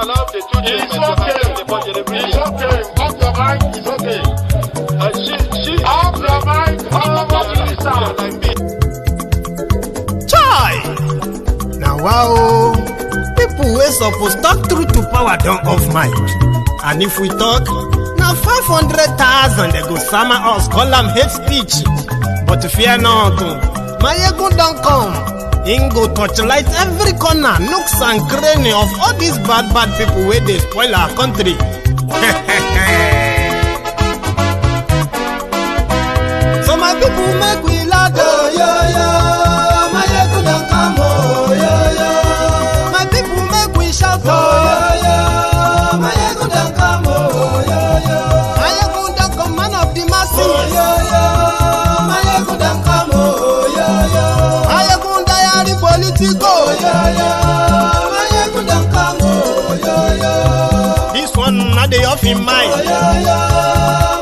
allowed the two children to have the budget every year. It's okay. Off your mind. It's okay. She off your mind. Like me. Chai! Now wow, people wey supposed talk truth to power don't off mic. And if we talk, now 500,000 they go summer us, call them hate speech. But fear not, my ego don't come. Him go torchlight every corner, nooks and cranny of all these bad people where they spoil our country. So my people make we laugh, yo yo. My ego don't come, oh yo yo. My people make we shout, oh yo yo. My ego don't come, oh yo yo. My ego don't come, man of the masses, oh yo yo. My ego don't come, oh yo yo. My ego diary politico, oh yo yo. My ego don't come, oh yo yo. This one not the off in mind, oh yo yo.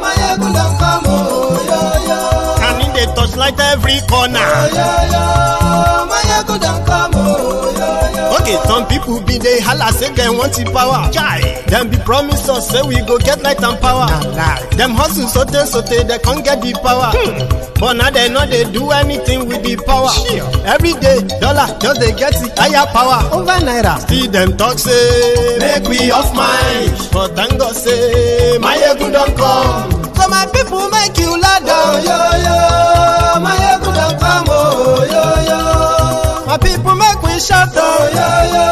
My ego don't come, oh yo yo. Can in the touchlight every corner, oh yo yo. My ego don't come, oh yo yo. Okay, some people be they holla say they want the power. Chai, them be promise us say we go get light and power. Nah. Them hustle so they can't get the power. But now they know they do anything with the power. Every day, dollar just they get the higher power. Over naira, still them talk say make we off mind. But thank God say my ego don't come. So my people make you laugh, oh yo yo. My ego don't come, oh yo yo. My people make we shout, oh yo yo.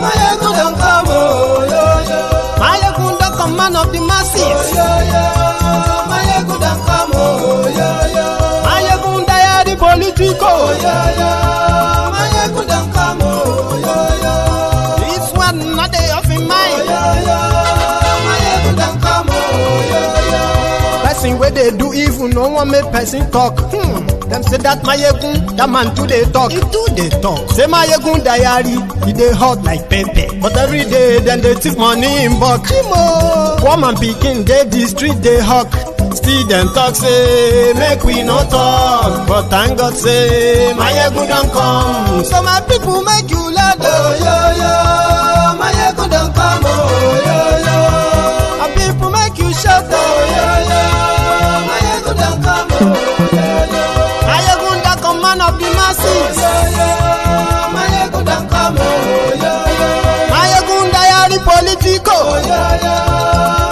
My ego don't come, oh yo yo. My ego don't come, man of the masses, oh yo yo. My ego don't come, oh yo yo. My ego diary politico, oh yo yo. My ego don't come, oh yo yo. This one not they off in mind, oh yo yo. My ego don't come, oh yo yo. Person where they do evil, no one make person talk. Them say that my yegun, that man too they talk. He too they talk. Say my yegun diary, he they hot like pepper. But every day then they take money in bulk. Poor man picking, they the street they hawk. Still them talk say make we no talk. But thank God say my yegun don't come. So my people make you laugh, oh yo yo. My yegun don't come, oh yo yo. My people make you shout, oh yo yo. My yegun don't come, oh yo yo. Man of the masses, my ego don't come, my ego diary politico,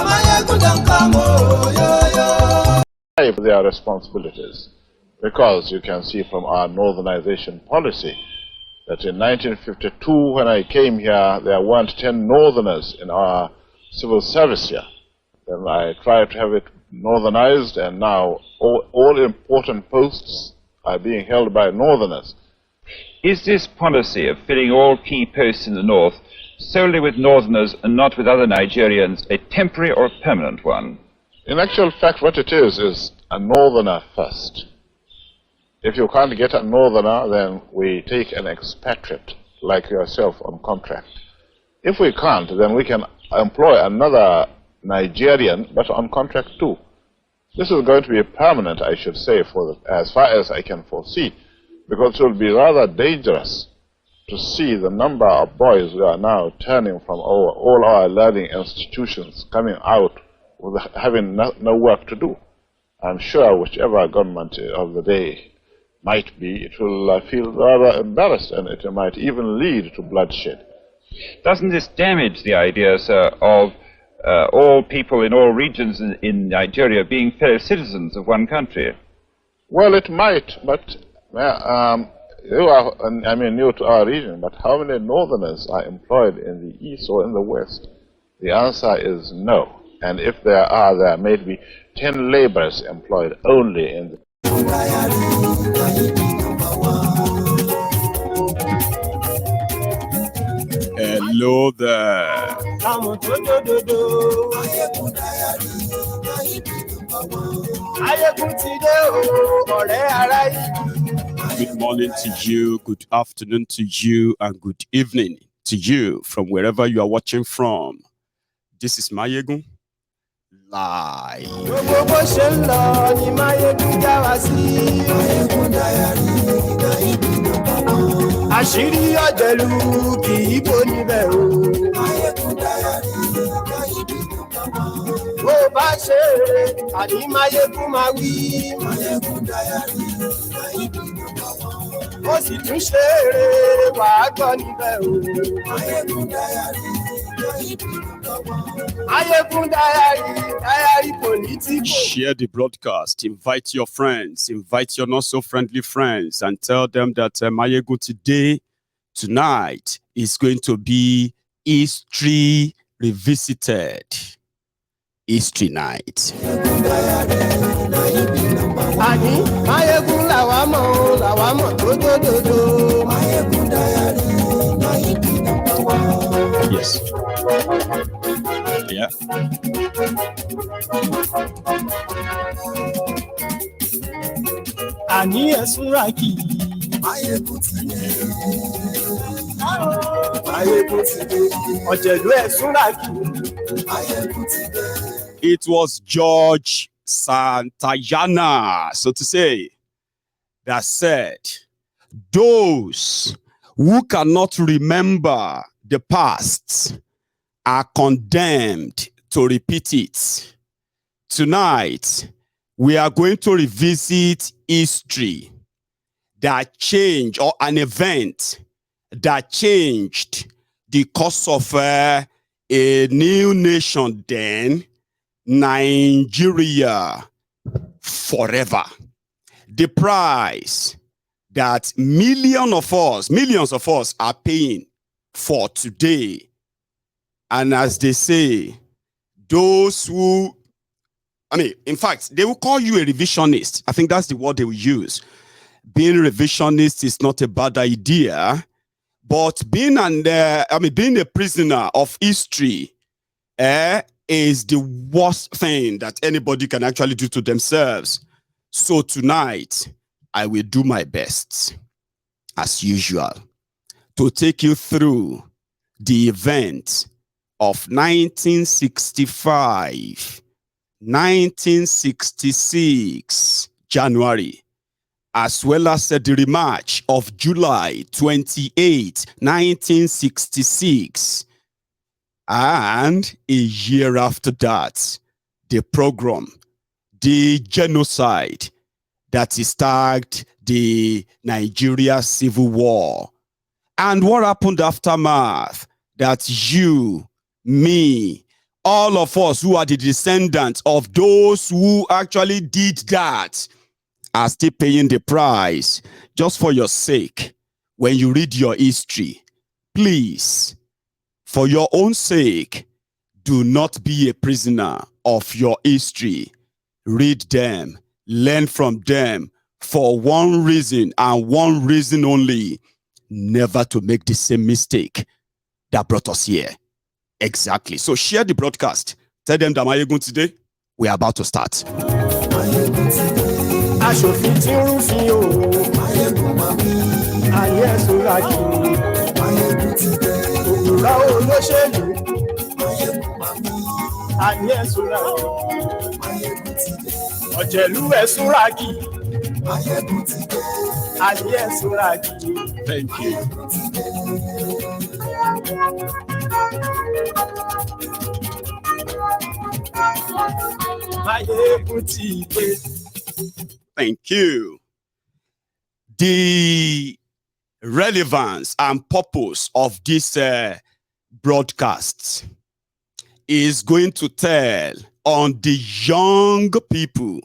my ego don't come. Their responsibilities, because you can see from our northernization policy that in 1952 when I came here there weren't 10 northerners in our civil service here. Then I tried to have it northernized, and now all important posts are being held by northerners. Is this policy of filling all key posts in the north solely with northerners and not with other Nigerians a temporary or a permanent one? In actual fact, what it is a northerner first. If you can't get a northerner, then we take an expatriate like yourself on contract. If we can't, then we can employ another Nigerian but on contract too. This is going to be permanent, I should say, as far as I can foresee, because it will be rather dangerous to see the number of boys who are now turning from all our learning institutions coming out with having no work to do. I'm sure whichever government of the day might be, it will feel rather embarrassed, and it might even lead to bloodshed. Doesn't this damage the idea, sir, of all people in all regions in Nigeria being fellow citizens of one country? Well, it might, but you are, new to our region, but how many northerners are employed in the east or in the west? The answer is no. And if there are, there may be 10 laborers employed only in the... Hello there. Good morning to you, good afternoon to you, and good evening to you from wherever you are watching from. This is Mayegun Live. Àṣírí ọ̀jẹ̀lú kì í bò níbẹ̀ o. ṣeré àní máyégún máa wí. Máyégún dáyàrí ó sì tún ṣeré wàá gbọ́ níbẹ̀ o. Máyégún dáyàrí Máyégún dáyàrí political. Share the broadcast, invite your friends, invite your not so friendly friends, and tell them that Mayegun tonight is going to be history revisited. History night. Àní Máyégún làwa mọ̀ dódódódó. Máyégún dáyàrí Yes. Yeah. Àní ẹ̀sùn rákì. Máyégún ti dé. Máyégún ti dé. Ọ̀jẹ̀lú ẹ̀sùn rákì. Máyégún ti dé. It was George Santayana, so to say, that said, those who cannot remember the past are condemned to repeat it. Tonight, we are going to revisit history that changed, or an event that changed the course of a new nation then, Nigeria, forever. The price that millions of us are paying for today. And as they say, those who, in fact, they will call you a revisionist. I think that's the word they will use. Being a revisionist is not a bad idea, but being a prisoner of history is the worst thing that anybody can actually do to themselves. So tonight, I will do my best, as usual, to take you through the event of 1965, 1966, January, as well as the rematch of July 28, 1966. And a year after that, the pogrom, the genocide that is tagged the Nigeria Civil War. And what happened aftermath? That you, me, all of us who are the descendants of those who actually did that are still paying the price. Just for your sake, when you read your history, please, for your own sake, do not be a prisoner of your history. Read them, learn from them, for one reason and one reason only: never to make the same mistake that brought us here. Exactly. So share the broadcast. Tell them that Mayegun today, we are about to start. Aṣòfin tí ń rúfin o. Máyégún máa wí. Ayé ẹ̀sùn rákì. Máyégún ti dé. Òkúra olóṣèlú. Máyégún máa wí. Ayé ẹ̀sùn rákì. Máyégún ti dé. Ọ̀jẹ̀lú ẹ̀sùn rákì. Máyégún ti dé. Ayé ẹ̀sùn rákì. Thank you. Máyégún ti dé. Thank you. The relevance and purpose of this broadcast is going to tell on the young people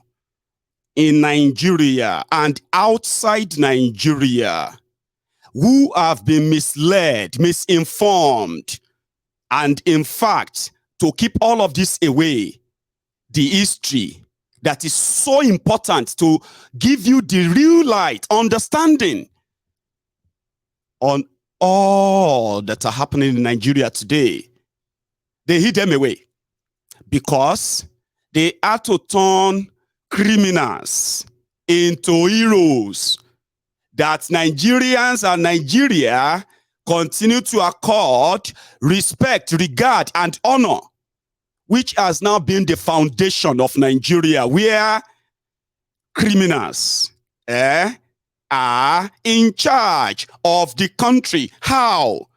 in Nigeria and outside Nigeria who have been misled, misinformed, and in fact, to keep all of this away, the history that is so important to give you the real light, understanding on all that are happening in Nigeria today. They hid them away because they had to turn criminals into heroes that Nigerians and Nigeria continue to accord respect, regard, and honor, which has now been the foundation of Nigeria, where criminals are in charge of the country. How?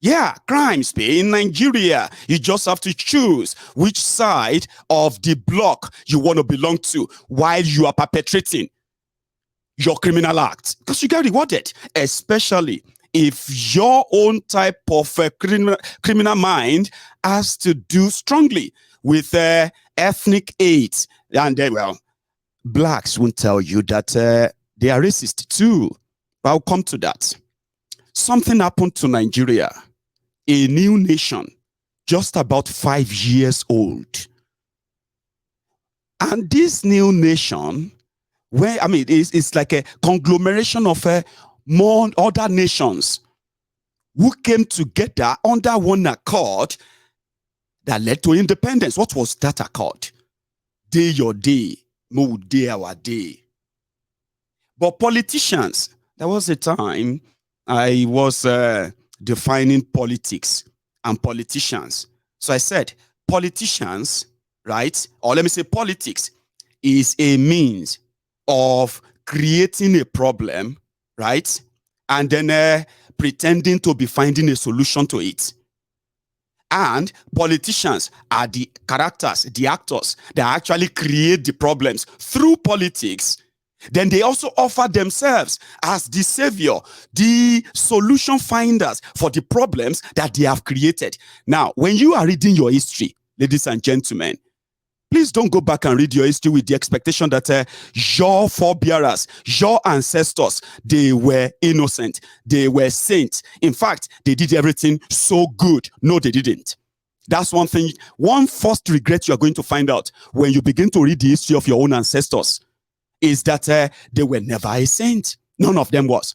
Yeah, crimes pay in Nigeria. You just have to choose which side of the block you want to belong to while you are perpetrating your criminal act, because you get rewarded, especially if your own type of criminal mind has to do strongly with ethnic hate. And then, well, blacks won't tell you that they are racist too. But I'll come to that. Something happened to Nigeria, a new nation, just about 5 years old. And this new nation, where, I mean, it's like a conglomeration of more other nations who came together under one accord that led to independence. What was that accord? Day your day, mo day our day. But politicians, there was a time I was defining politics and politicians. So I said, politicians, right? Or let me say politics is a means of creating a problem, right? And then pretending to be finding a solution to it. And politicians are the characters, the actors that actually create the problems through politics. Then they also offer themselves as the savior, the solution finders for the problems that they have created. Now, when you are reading your history, ladies and gentlemen, please don't go back and read your history with the expectation that your forebearers, your ancestors, they were innocent, they were saints. In fact, they did everything so good. No, they didn't. That's one thing, one first regret you are going to find out when you begin to read the history of your own ancestors is that they were never a saint. None of them was.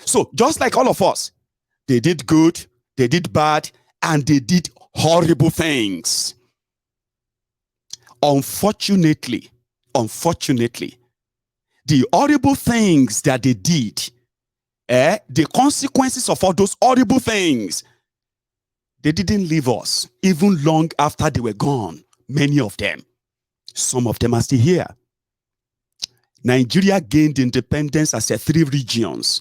So just like all of us, they did good, they did bad, and they did horrible things. Unfortunately, the horrible things that they did, the consequences of all those horrible things, they didn't leave us even long after they were gone. Many of them. Some of them are still here. Nigeria gained independence as 3 regions,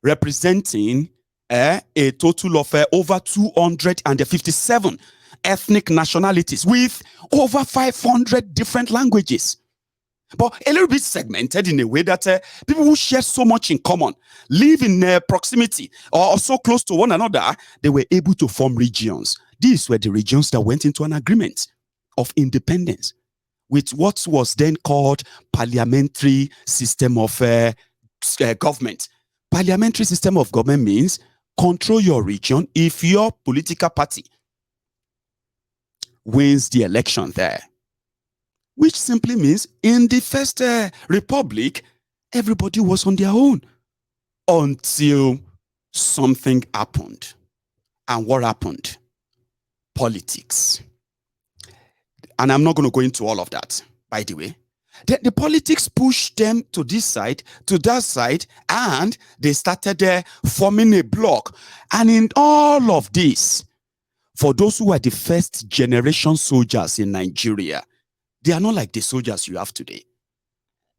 representing a total of over 257 ethnic nationalities with over 500 different languages. But a little bit segmented in a way that people who share so much in common, live in proximity or so close to one another, they were able to form regions. These were the regions that went into an agreement of independence with what was then called parliamentary system of government. Parliamentary system of government means control your region if your political party wins the election there. Which simply means in the first republic, everybody was on their own until something happened. And what happened? Politics. And I'm not going to go into all of that, by the way. The politics pushed them to this side, to that side, and they started forming a bloc. And in all of this, for those who are the first generation soldiers in Nigeria, they are not like the soldiers you have today.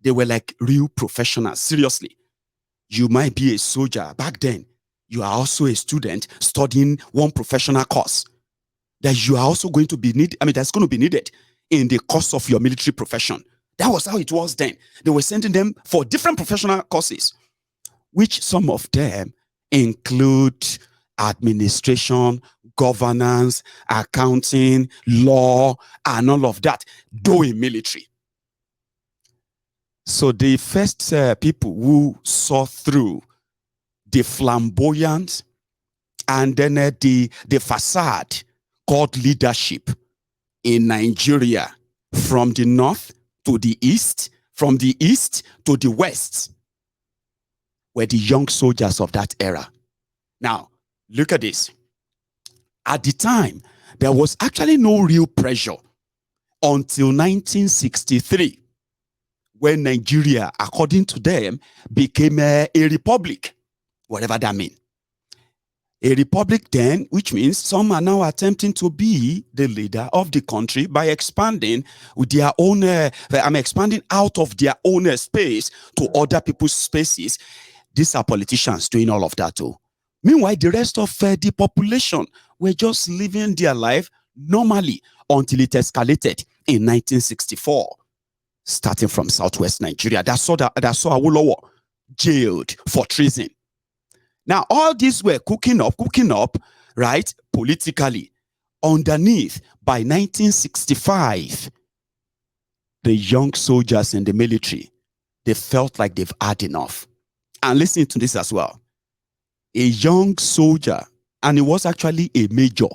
They were like real professionals. Seriously, you might be a soldier. Back then, you are also a student studying one professional course that you are also going to be needed. I mean, that's going to be needed in the course of your military profession. That was how it was then. They were sending them for different professional courses, which some of them include administration, governance, accounting, law, and all of that, though in military. So the first people who saw through the flamboyant and then the facade called leadership in Nigeria, from the north to the east, from the east to the west, were the young soldiers of that era. Now, look at this. At the time, there was actually no real pressure until 1963, when Nigeria, according to them, became a republic, whatever that means. A republic then, which means some are now attempting to be the leader of the country by expanding with their own, expanding out of their own space to other people's spaces. These are politicians doing all of that too. Meanwhile, the rest of the population were just living their life normally until it escalated in 1964, starting from southwest Nigeria. That saw Awolowo jailed for treason. Now, all these were cooking up, right, politically. Underneath, by 1965, the young soldiers in the military, they felt like they've had enough. And listen to this as well. A young soldier, and he was actually a major.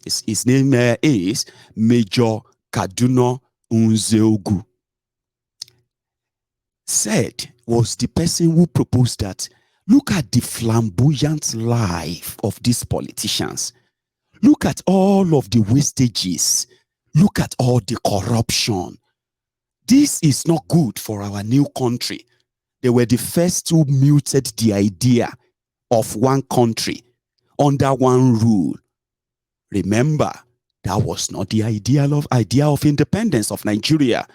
His name is Major Kaduna Unzeogu. Said was the person who proposed that, look at the flamboyant life of these politicians. Look at all of the wastages. Look at all the corruption. This is not good for our new country. They were the first who muted the idea of one country under one rule. Remember, that was not the idea of independence of Nigeria.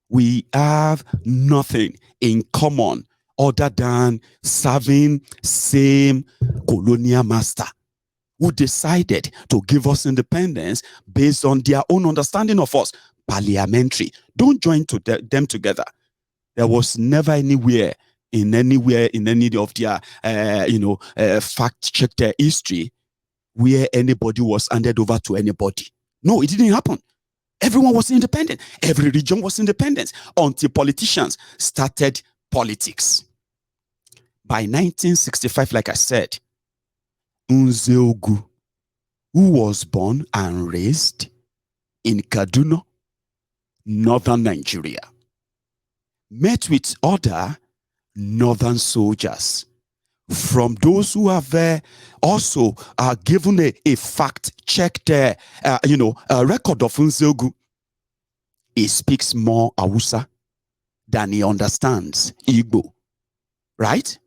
We have nothing in common other than serving same colonial master who decided to give us independence based on their own understanding of us. Parliamentary. Don't join them together. There was never anywhere in any of their fact-checked history where anybody was handed over to anybody. No, it didn't happen. Everyone was independent. Every region was independent until politicians started politics. By 1965, like I said, Unzeogu, who was born and raised in Kaduna, northern Nigeria, met with other northern soldiers from those who have also given a fact-checked record of Unzeogu. He speaks more Hausa than he understands Igbo, right?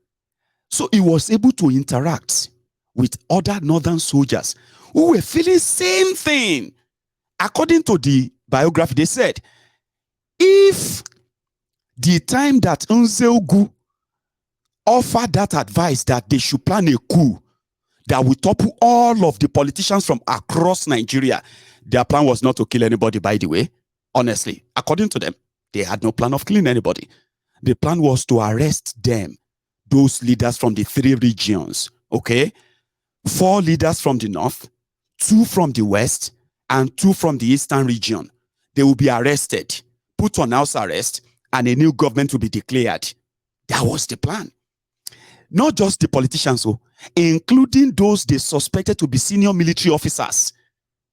So he was able to interact with other northern soldiers who were feeling same thing. According to the biography, they said, if the time that Unzeogu offered that advice that they should plan a coup that would topple all of the politicians from across Nigeria, their plan was not to kill anybody, by the way. Honestly, according to them, they had no plan of killing anybody. The plan was to arrest them, those leaders from the 3 regions, okay? 4 leaders from the north, 2 from the west, and 2 from the eastern region. They will be arrested, put on house arrest, and a new government will be declared. That was the plan. Not just the politicians, including those they suspected to be senior military officers.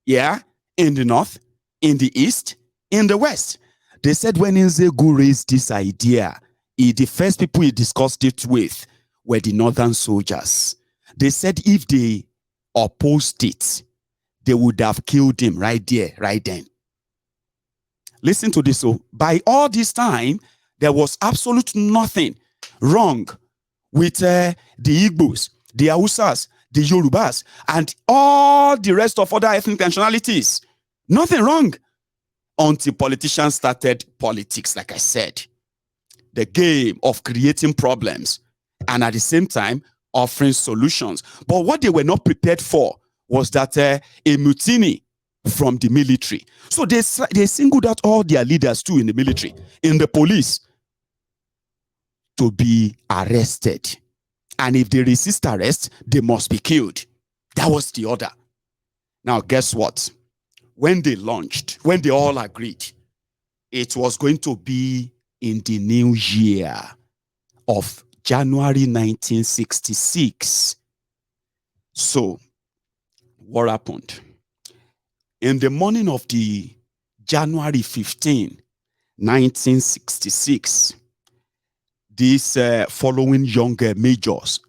Yeah, in the north, in the east, in the west. They said when Unzeogu raised this idea, the first people he discussed it with were the northern soldiers. They said if they opposed it, they would have killed him right there, right then. Listen to this. So by all this time, there was absolute nothing wrong with the Igbos, the Hausas, the Yorubas, and all the rest of other ethnic nationalities. Nothing wrong until politicians started politics, like I said. The game of creating problems and at the same time offering solutions. But what they were not prepared for was that a mutiny from the military. So they singled out all their leaders too in the military, in the police, to be arrested. And if they resist arrest, they must be killed. That was the order. Now, guess what? When they launched, when they all agreed, it was going to be in the new year of January 1966. So, what happened? In the morning of the January 15, 1966, these following young majors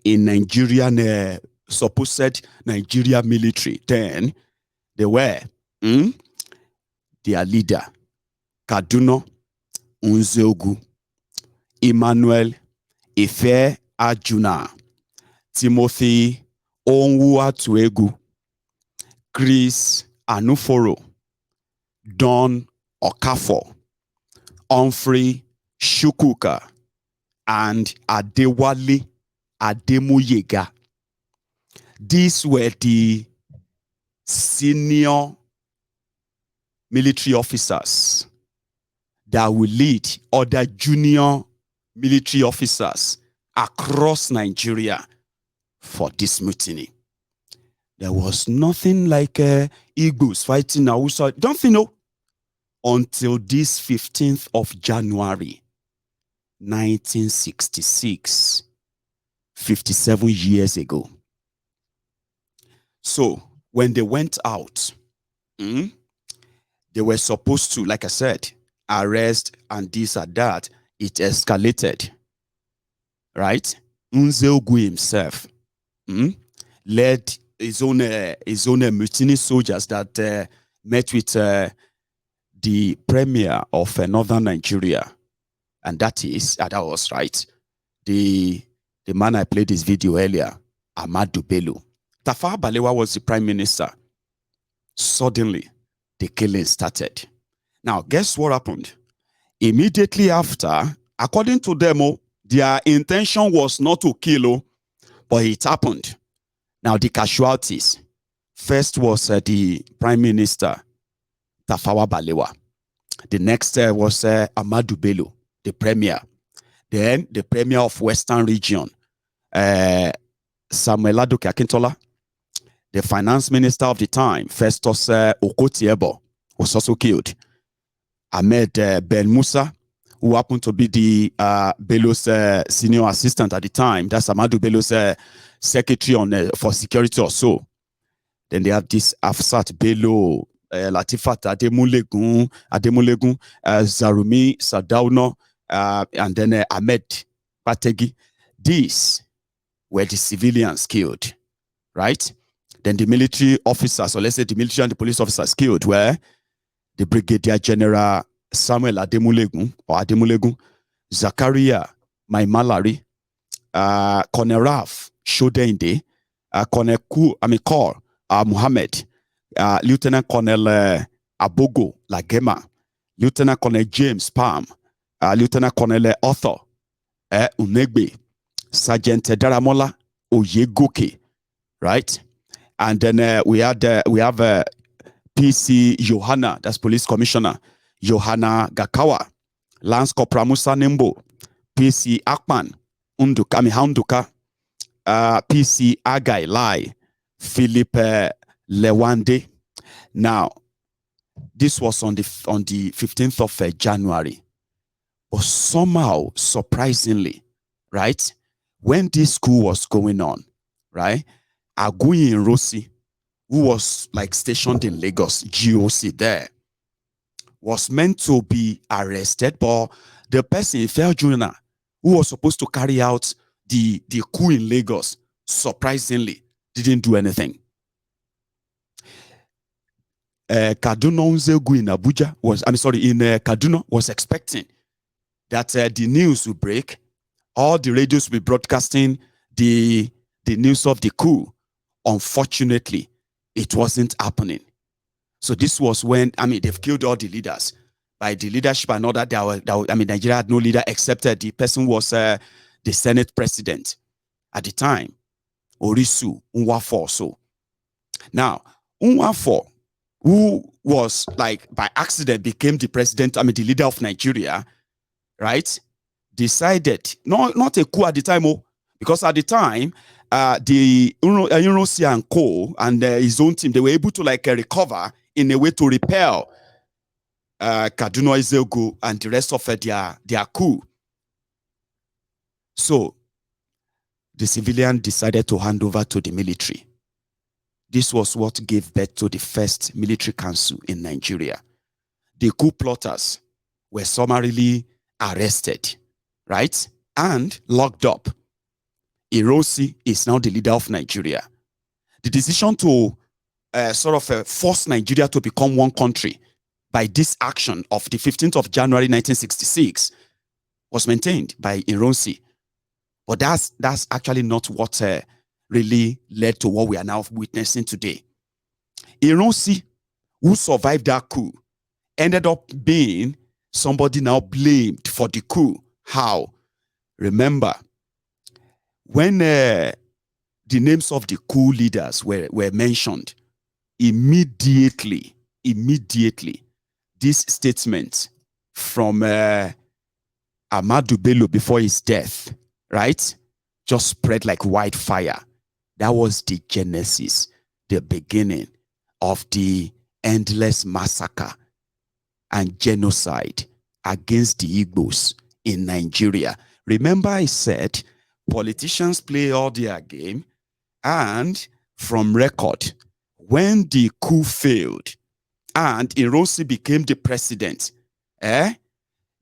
in Nigerian, supposed Nigeria military, then they were their leader, Kaduna Unzeogu, Emmanuel Ife Ajuna, Timothy Onwuatuegu, Chris Anuforo, Don Okafor, Humphrey Shukuka, and Adewale Ademoyega. These were the senior military officers that will lead other junior military officers across Nigeria for this mutiny. There was nothing like Igbos fighting Hausa. Don't you know? Until this 15th of January, 1966, 57 years ago. So when they went out, they were supposed to, like I said, arrest and this and that. It escalated, right? Nzeogwu himself led his own mutiny soldiers that met with the premier of northern Nigeria, and that was right. The man I played this video earlier, Ahmadu Bello. Tafawa Balewa was the prime minister. Suddenly, the killing started. Now, guess what happened? Immediately after, according to them, their intention was not to kill, but it happened. Now, the casualties. First was the prime minister, Tafawa Balewa. The next was Ahmadu Bello, the premier. Then the premier of Western Region, Samuel Adoke Akintola. The finance minister of the time, Festus Okotiebo, was also killed. Ahmed Ben Musa, who happened to be the Bello's senior assistant at the time. That's Ahmadu Bello's secretary on for security or so. Then they have this Afsat Bello, Latifat Ademulegun, Zarumi Sadauno, and then Ahmed Pategi. These were the civilians killed, right? Then the military officers, or let's say the military and the police officers killed were the Brigadier General Samuel Ademulegun, Zakaria Maimalari, Colonel Raf Shodeinde, Colonel Kor Muhammad, Lieutenant Colonel Abogo Lagema, Lieutenant Colonel James Palm, Lieutenant Colonel Arthur Unegbe, Sergeant Daramola Oyegoke, right? And then we have PC Johanna, that's police commissioner, Johanna Gakawa, Lance Corporal Musa Nimbo, PC Akman, Handuka, PC Agai Lai, Philip Lewande. Now, this was on the 15th of January. But somehow, surprisingly, right, when this coup was going on, right, Aguiyi Rossi, who was like stationed in Lagos, GOC there, was meant to be arrested, but the person, Ifeanyi Junior, who was supposed to carry out the coup in Lagos, surprisingly, didn't do anything. Kaduna Nzeogwu in Abuja Kaduna was expecting that the news would break, all the radios will be broadcasting the news of the coup. Unfortunately, it wasn't happening. So this was when, they've killed all the leaders. By the leadership and all that, Nigeria had no leader except the person who was the Senate president at the time, Orisu Nwafor. So now, Nwafor, who was like by accident became the president, the leader of Nigeria, right, decided, not a coup at the time, because at the time, the Eurosi and Co. and his own team, they were able to recover in a way to repel Kaduna Nzeogwu and the rest of their coup. So the civilian decided to hand over to the military. This was what gave birth to the first military council in Nigeria. The coup plotters were summarily arrested, right, and locked up. Irosi is now the leader of Nigeria. The decision to force Nigeria to become one country by this action of the 15th of January 1966 was maintained by Irosi. But that's actually not what really led to what we are now witnessing today. Irosi, who survived that coup, ended up being somebody now blamed for the coup. How? Remember, when the names of the coup leaders were mentioned, immediately, this statement from Ahmadu Bello before his death, right, just spread like wildfire. That was the genesis, the beginning of the endless massacre and genocide against the Igbos in Nigeria. Remember I said politicians play all their game, and from record, when the coup failed and Ironsi became the president, a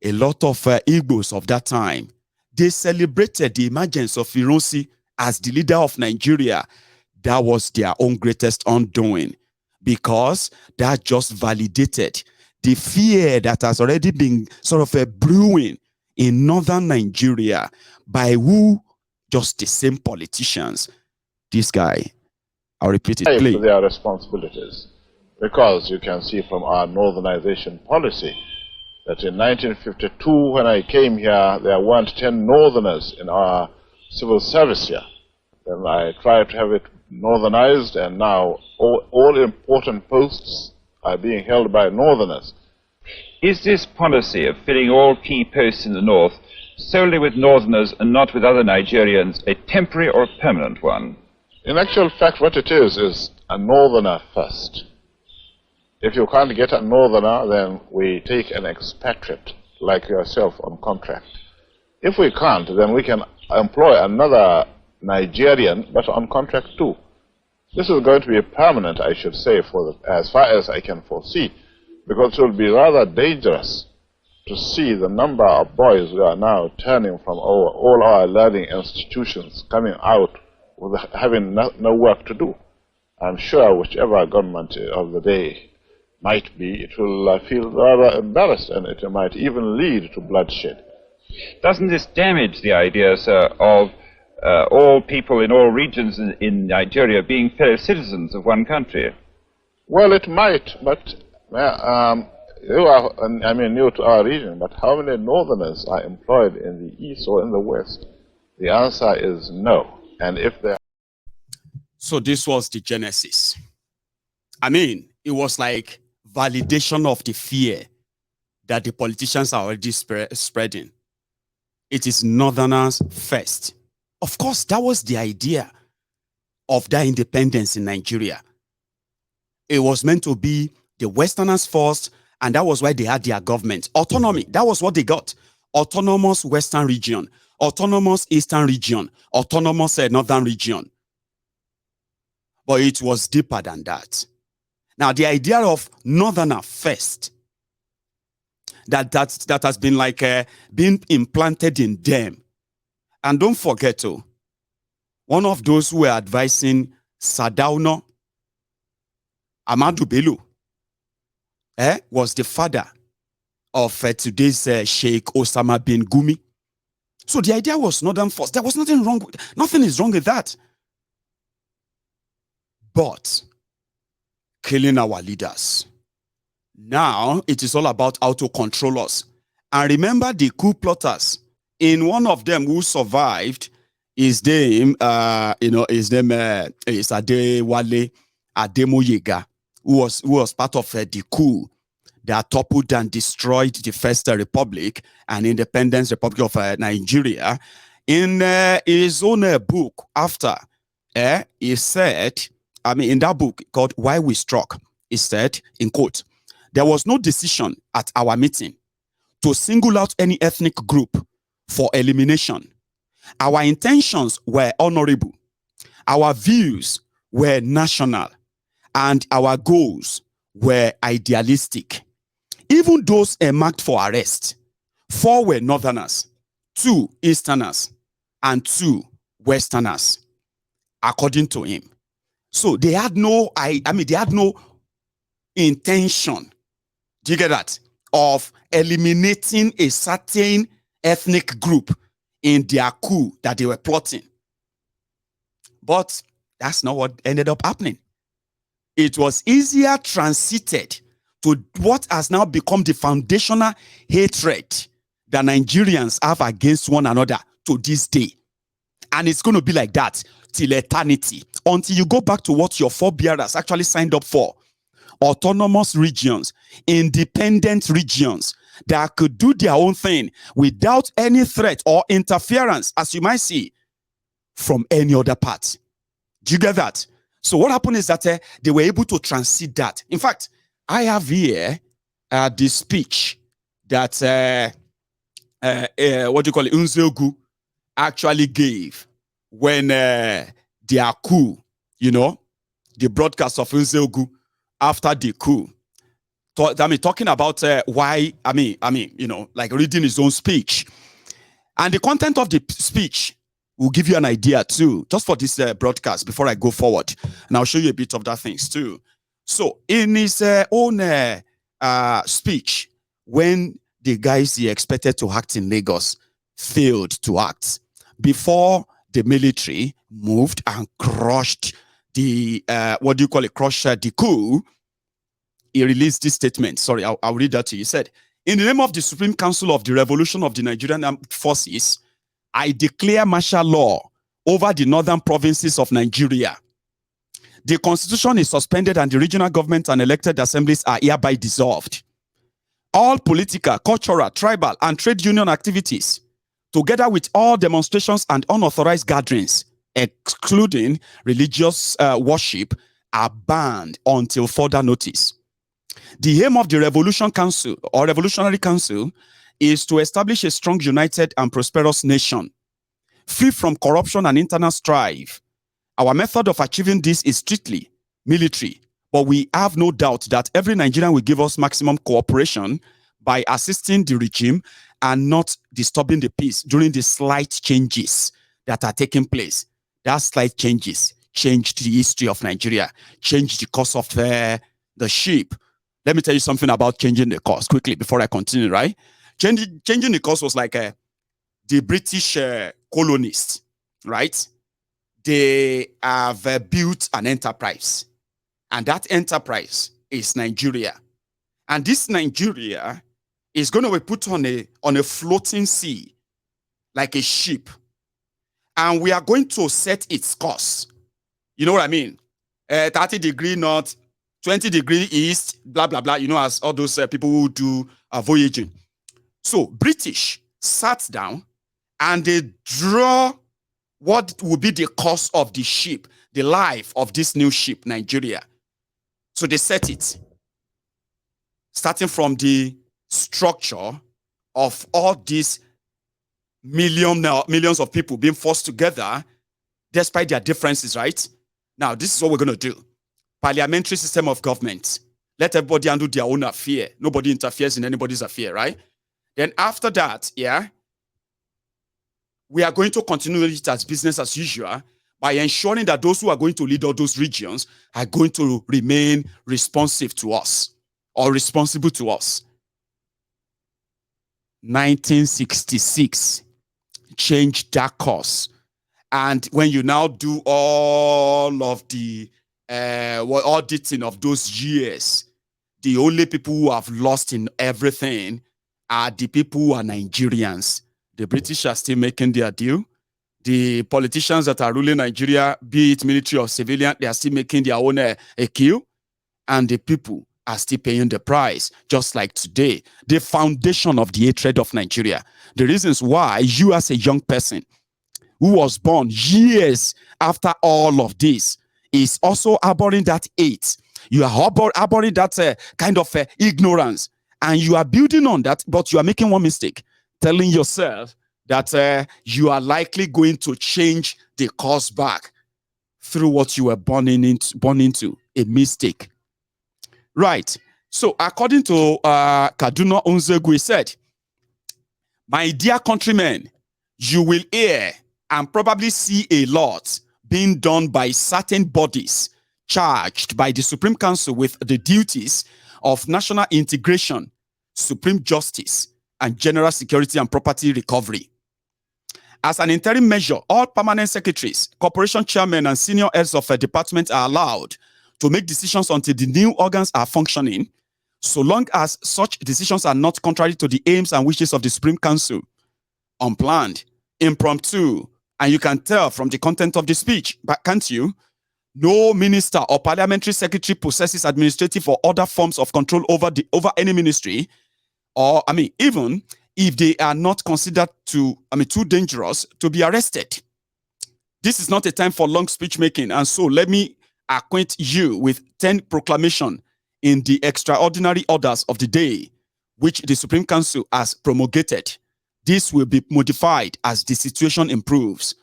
lot of Igbos of that time, they celebrated the emergence of Ironsi as the leader of Nigeria. That was their own greatest undoing, because that just validated the fear that has already been sort of brewing in northern Nigeria by who? Just the same politicians. This guy, I'll repeat it, please. Their responsibilities, because you can see from our northernization policy that in 1952, when I came here, there weren't 10 northerners in our civil service here. Then I tried to have it northernized, and now all important posts are being held by northerners. Is this policy of filling all key posts in the north solely with northerners and not with other Nigerians a temporary or a permanent one? In actual fact, what it is a northerner first. If you can't get a northerner, then we take an expatriate like yourself on contract. If we can't, then we can employ another Nigerian, but on contract too. This is going to be permanent, I should say, as far as I can foresee, because it will be rather dangerous to see the number of boys who are now turning from all our learning institutions coming out with having no work to do. I'm sure whichever government of the day might be, it will feel rather embarrassed, and it might even lead to bloodshed. Doesn't this damage the idea, sir, of all people in all regions in Nigeria being fellow citizens of one country? Well, it might, but you are, new to our region, but how many northerners are employed in the east or in the west? The answer is no. And if they... So this was the genesis. It was like validation of the fear that the politicians are already spreading. It is northerners first. Of course, that was the idea of that independence in Nigeria. It was meant to be the Westerners first, and that was why they had their government. Autonomy, that was what they got. Autonomous Western region, autonomous Eastern region, autonomous Northern region. But it was deeper than that. Now, the idea of Northerner first, that has been like being implanted in them. And don't forget, one of those who were advising Sadauno, Ahmadu Bello, was the father of today's Sheikh Osama bin Gumi. So the idea was Northern first. There was nothing wrong with that. But killing our leaders. Now it is all about how to control us. And remember the coup plotters. In one of them who survived, his name is Adewale Ademoyega, who was part of the coup that toppled and destroyed the First Republic and Independence Republic of Nigeria. In his own book, after, he said, in that book called Why We Struck, he said, in quote, "There was no decision at our meeting to single out any ethnic group for elimination. Our intentions were honorable. Our views were national, and our goals were idealistic. Even those marked for arrest, 4 were Northerners, 2 Easterners, and 2 Westerners, according to him. So they had no, they had no intention, do you get that, of eliminating a certain ethnic group in their coup that they were plotting. But that's not what ended up happening. It was easier transited to what has now become the foundational hatred that Nigerians have against one another to this day. And it's going to be like that till eternity, until you go back to what your forebears actually signed up for. Autonomous regions, independent regions that could do their own thing without any threat or interference, as you might see, from any other part. Do you get that? So what happened is that they were able to transit that. In fact, I have here the speech that what do you call it, Nzegu actually gave when their coup, you know, the broadcast of Nzegu after the coup. Talking about why, you know, like reading his own speech. And the content of the speech will give you an idea too, just for this broadcast before I go forward. And I'll show you a bit of that things too. So in his own speech, when the guys he expected to act in Lagos failed to act, before the military moved and crushed the, crushed the coup, he released this statement. Sorry, I'll read that to you. He said, "In the name of the Supreme Council of the Revolution of the Nigerian Armed Forces, I declare martial law over the northern provinces of Nigeria. The constitution is suspended and the regional government and elected assemblies are hereby dissolved. All political, cultural, tribal, and trade union activities, together with all demonstrations and unauthorized gatherings, excluding religious worship, are banned until further notice. The aim of the Revolution Council or Revolutionary Council is to establish a strong, united, and prosperous nation, free from corruption and internal strife. Our method of achieving this is strictly military, but we have no doubt that every Nigerian will give us maximum cooperation by assisting the regime and not disturbing the peace during the slight changes that are taking place. That slight changes changed the history of Nigeria, changed the course of the ship. Let me tell you something about changing the course quickly before I continue, right? Changing the course was like the British colonists, right? They have built an enterprise, and that enterprise is Nigeria. And this Nigeria is going to be put on a floating sea, like a ship. And we are going to set its course. You know what I mean? 30-degree north, 20-degree east, blah, blah, blah. You know, as all those people who do voyaging. So British sat down and they draw what will be the course of the ship, the life of this new ship, Nigeria. So they set it, starting from the structure of all these millions of people being forced together, despite their differences, right? Now, this is what we're going to do. Parliamentary system of government. Let everybody handle their own affair. Nobody interferes in anybody's affair, right? Then after that, we are going to continue it as business as usual by ensuring that those who are going to lead all those regions are going to remain responsive to us or responsible to us. 1966 changed that course. And when you now do all of the auditing of those years, the only people who have lost in everything are the people who are Nigerians. The British are still making their deal. The politicians that are ruling Nigeria, be it military or civilian, they are still making their own kill. And the people are still paying the price, just like today. The foundation of the hatred of Nigeria. The reasons why you as a young person who was born years after all of this is also harboring that hate. You are harboring that kind of ignorance. And you are building on that, but you are making one mistake, telling yourself that you are likely going to change the course back through what you were born into. A mistake. Right. So according to Kaduna Nzegu said, "My dear countrymen, you will hear and probably see a lot being done by certain bodies charged by the Supreme Council with the duties of national integration, supreme justice, and general security and property recovery. As an interim measure, all permanent secretaries, corporation chairmen, and senior heads of a department are allowed to make decisions until the new organs are functioning, so long as such decisions are not contrary to the aims and wishes of the Supreme Council. Unplanned, impromptu, And you can tell from the content of the speech, but can't you? No minister or parliamentary secretary possesses administrative or other forms of control over any ministry, or even if they are not considered too dangerous to be arrested. This is not a time for long speech making, and so let me acquaint you with 10 proclamations in the extraordinary orders of the day, which the Supreme Council has promulgated. This will be modified as the situation improves.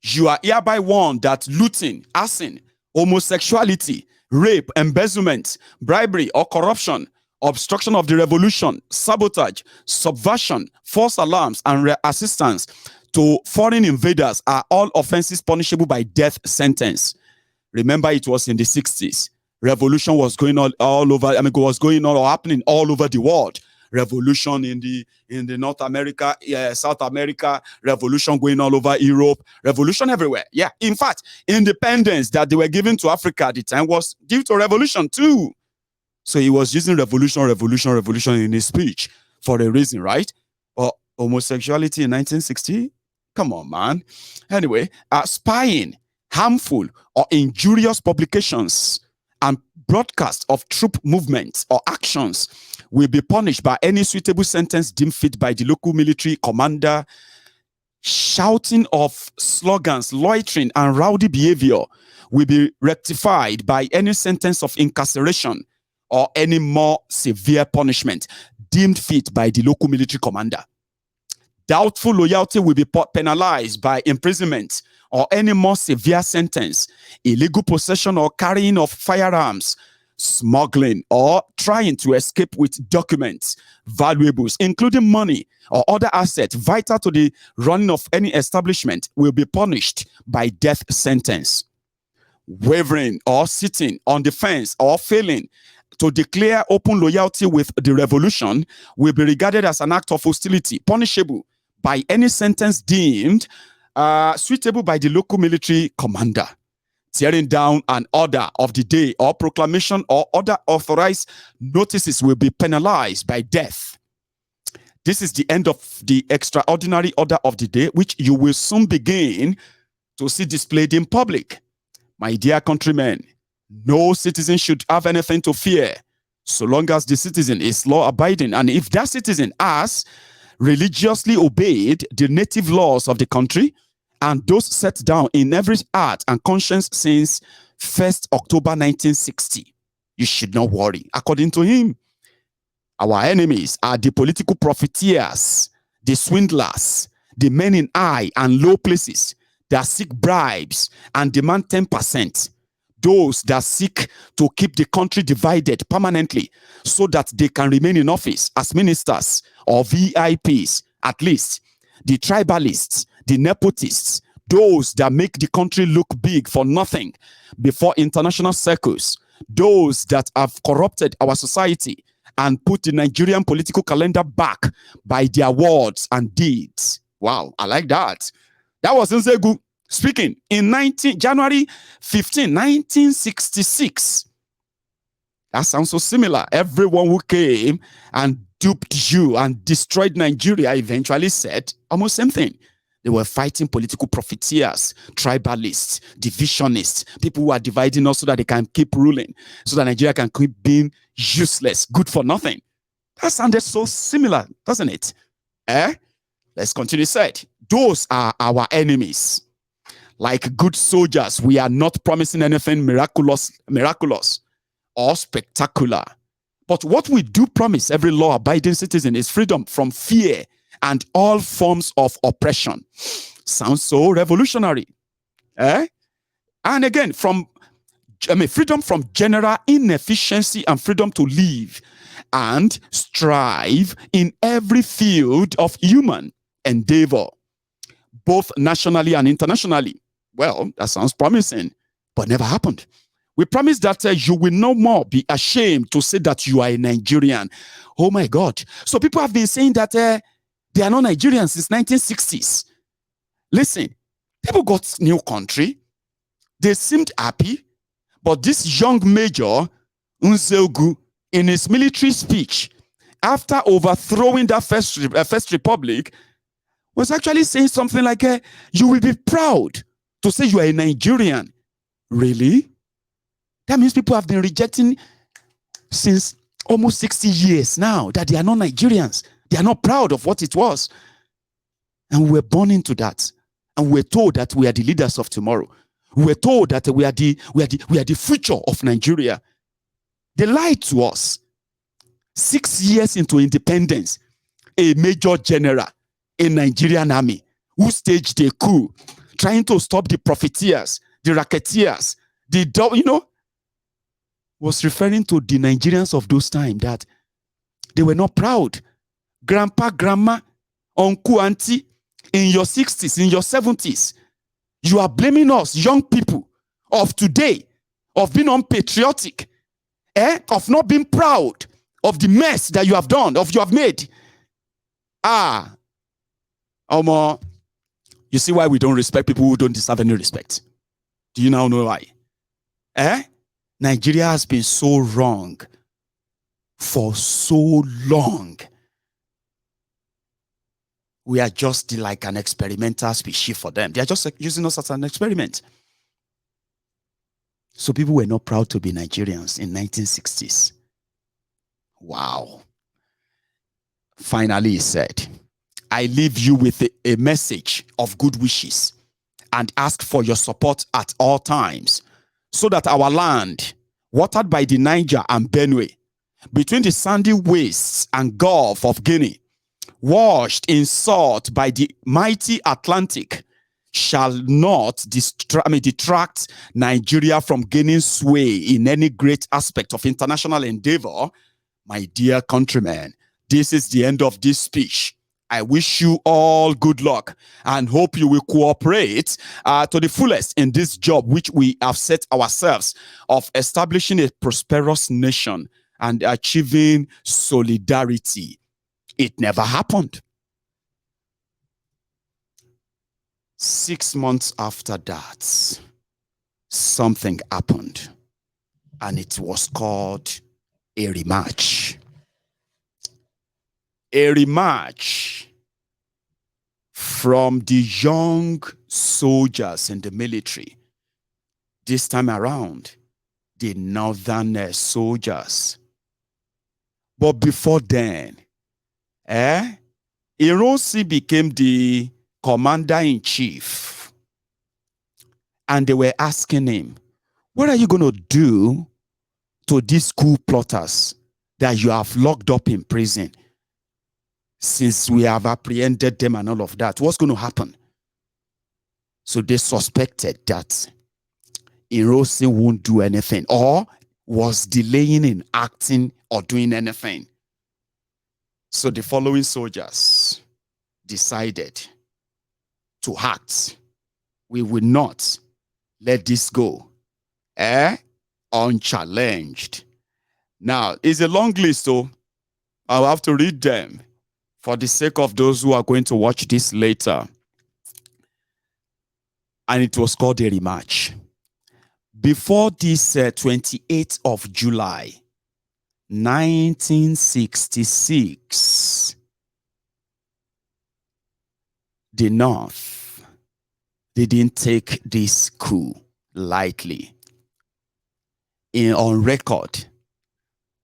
You are hereby warned that looting, arson, homosexuality, rape, embezzlement, bribery or corruption, obstruction of the revolution, sabotage, subversion, false alarms, and assistance to foreign invaders are all offenses punishable by death sentence. Remember, it was in the 60s. Revolution was going on all over. Was going on or happening all over the world. Revolution in the North America, South America, revolution going all over Europe, revolution everywhere. Yeah, in fact, independence that they were given to Africa at the time was due to revolution too. So he was using revolution in his speech for a reason, right? Or homosexuality in 1960? Come on, man. Anyway, spying, harmful or injurious publications and broadcast of troop movements or actions will be punished by any suitable sentence deemed fit by the local military commander. Shouting of slogans, loitering, and rowdy behavior will be rectified by any sentence of incarceration or any more severe punishment deemed fit by the local military commander. Doubtful loyalty will be penalized by imprisonment or any more severe sentence. Illegal possession or carrying of firearms, smuggling or trying to escape with documents, valuables, including money or other assets vital to the running of any establishment will be punished by death sentence. Wavering or sitting on the fence or failing to declare open loyalty with the revolution will be regarded as an act of hostility, punishable by any sentence deemed suitable by the local military commander. Tearing down an order of the day or proclamation or other authorized notices will be penalized by death. This is the end of the extraordinary order of the day, which you will soon begin to see displayed in public. My dear countrymen, no citizen should have anything to fear so long as the citizen is law-abiding, and if that citizen has religiously obeyed the native laws of the country and those set down in every heart and conscience since 1st October 1960. You should not worry. According to him, our enemies are the political profiteers, the swindlers, the men in high and low places that seek bribes and demand 10%. Those that seek to keep the country divided permanently so that they can remain in office as ministers or VIPs, at least. The tribalists, the nepotists, those that make the country look big for nothing before international circles, those that have corrupted our society and put the Nigerian political calendar back by their words and deeds. Wow, I like that. That was Nzegu speaking in January 15, 1966. That sounds so similar. Everyone who came and duped you and destroyed Nigeria eventually said almost same thing. They were fighting political profiteers, tribalists, divisionists, people who are dividing us so that they can keep ruling, so that Nigeria can keep being useless, good for nothing. That sounded so similar, doesn't it? Let's continue. Said, those are our enemies. Like good soldiers, we are not promising anything miraculous or spectacular. But what we do promise every law-abiding citizen is freedom from fear and all forms of oppression. Sounds so revolutionary. And again, freedom from general inefficiency and freedom to live and strive in every field of human endeavor, both nationally and internationally. Well, that sounds promising, but never happened. We promise that you will no more be ashamed to say that you are a Nigerian. Oh my God. So people have been saying that they are not Nigerians since 1960s. Listen, people got new country. They seemed happy. But this young Major, Nzegu, in his military speech, after overthrowing that first republic, was actually saying something like, you will be proud to say you are a Nigerian. Really? That means people have been rejecting since almost 60 years now that they are not Nigerians. They are not proud of what it was. And we were born into that. And we were told that we are the leaders of tomorrow. We were told that we are the future of Nigeria. They lied to us. 6 years into independence, a major general in Nigerian army who staged a coup, trying to stop the profiteers, the racketeers, was referring to the Nigerians of those times that they were not proud. Grandpa, grandma, uncle, auntie, in your 60s, in your 70s, you are blaming us, young people of today, of being unpatriotic, of not being proud of the mess that you have done, of you have made. You see why we don't respect people who don't deserve any respect? Do you now know why? Nigeria has been so wrong for so long. We are just like an experimental species for them. They are just using us as an experiment. So people were not proud to be Nigerians in 1960s. Wow. Finally, he said, I leave you with a message of good wishes and ask for your support at all times so that our land, watered by the Niger and Benue, between the sandy wastes and Gulf of Guinea, washed in salt by the mighty Atlantic, shall not detract Nigeria from gaining sway in any great aspect of international endeavor. My dear countrymen, this is the end of this speech. I wish you all good luck and hope you will cooperate to the fullest in this job which we have set ourselves of establishing a prosperous nation and achieving solidarity. It never happened. 6 months after that, something happened, and it was called a rematch. A rematch from the young soldiers in the military. This time around, the northern soldiers. But before then, Ironsi became the commander-in-chief. And they were asking him, what are you going to do to these coup plotters that you have locked up in prison? Since we have apprehended them and all of that, what's going to happen? So they suspected that Ironsi won't do anything or was delaying in acting or doing anything. So the following soldiers decided to act. We will not let this go unchallenged. Now, it's a long list, so I'll have to read them for the sake of those who are going to watch this later. And it was called a rematch. Before this 28th of July, 1966, the North didn't take this coup lightly. On record,